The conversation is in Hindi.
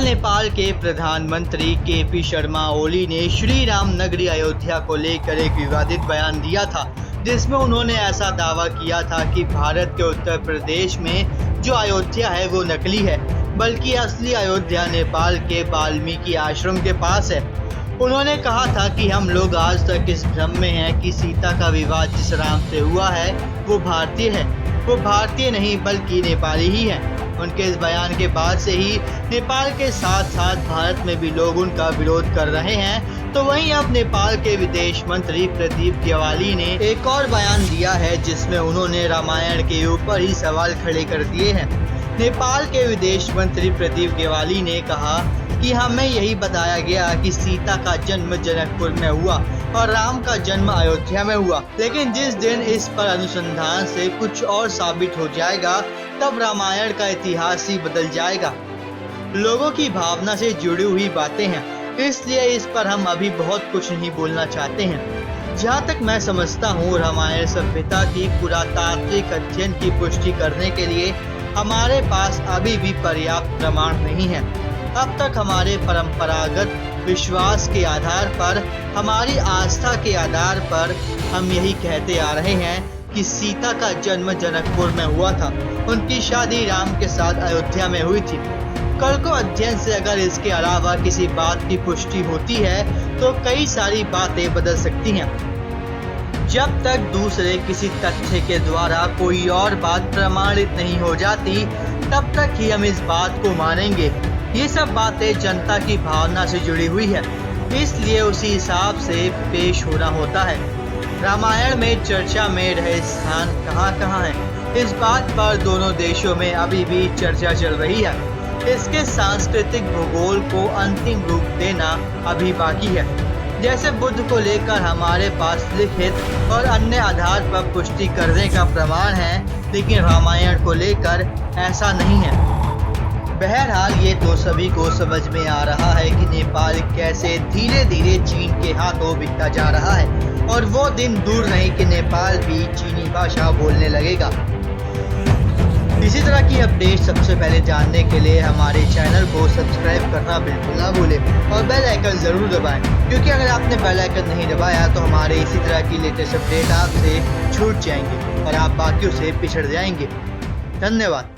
नेपाल के प्रधानमंत्री केपी शर्मा ओली ने श्री राम नगरी अयोध्या को लेकर एक विवादित बयान दिया था, जिसमें उन्होंने ऐसा दावा किया था कि भारत के उत्तर प्रदेश में जो अयोध्या है वो नकली है, बल्कि असली अयोध्या नेपाल के वाल्मीकि आश्रम के पास है। उन्होंने कहा था कि हम लोग आज तक इस भ्रम में हैं कि सीता का विवाह जिस राम से हुआ है वो भारतीय है। वो भारतीय नहीं बल्कि नेपाली ही है। उनके इस बयान के बाद से ही नेपाल के साथ साथ भारत में भी लोग उनका विरोध कर रहे हैं। तो वहीं अब नेपाल के विदेश मंत्री प्रदीप ग्यावाली ने एक और बयान दिया है, जिसमें उन्होंने रामायण के ऊपर ही सवाल खड़े कर दिए हैं। नेपाल के विदेश मंत्री प्रदीप ग्यावाली ने कहा कि हमें यही बताया गया कि सीता का जन्म जनकपुर में हुआ और राम का जन्म अयोध्या में हुआ, लेकिन जिस दिन इस पर अनुसंधान से कुछ और साबित हो जाएगा तब रामायण का इतिहास ही बदल जाएगा। लोगों की भावना से जुड़ी हुई बातें हैं, इसलिए इस पर हम अभी बहुत कुछ नहीं बोलना चाहते हैं। जहाँ तक मैं समझता हूँ, रामायण सभ्यता की पुरातात्विक अध्ययन की पुष्टि करने के लिए हमारे पास अभी भी पर्याप्त प्रमाण नहीं है। अब तक हमारे परंपरागत विश्वास के आधार पर, हमारी आस्था के आधार पर हम यही कहते आ रहे हैं कि सीता का जन्म जनकपुर में हुआ था। उनकी शादी राम के साथ अयोध्या में हुई थी। कल को अध्ययन से अगर इसके अलावा किसी बात की पुष्टि होती है तो कई सारी बातें बदल सकती हैं। जब तक दूसरे किसी तथ्य के द्वारा कोई और बात प्रमाणित नहीं हो जाती, तब तक ही हम इस बात को मानेंगे। ये सब बातें जनता की भावना से जुड़ी हुई है, इसलिए उसी हिसाब से पेश होना होता है। रामायण में चर्चा में रहे स्थान कहाँ है, इस बात पर दोनों देशों में अभी भी चर्चा चल रही है। इसके सांस्कृतिक भूगोल को अंतिम रूप देना अभी बाकी है। जैसे बुद्ध को लेकर हमारे पास लिखित और अन्य आधार पर पुष्टि करने का प्रमाण है, लेकिन रामायण को लेकर ऐसा नहीं है। बहरहाल ये तो सभी को समझ में आ रहा है कि नेपाल कैसे धीरे धीरे चीन के हाथों बिकता जा रहा है, और वो दिन दूर नहीं कि नेपाल भी चीनी भाषा बोलने लगेगा। इसी तरह की अपडेट सबसे पहले जानने के लिए हमारे चैनल को सब्सक्राइब करना बिल्कुल ना भूलें और बेल आइकन जरूर दबाएं, क्योंकि अगर आपने बेल आइकन नहीं दबाया तो हमारे इसी तरह की लेटेस्ट अपडेट आपसे छूट जाएंगे और आप बाकियों से पिछड़ जाएंगे। धन्यवाद।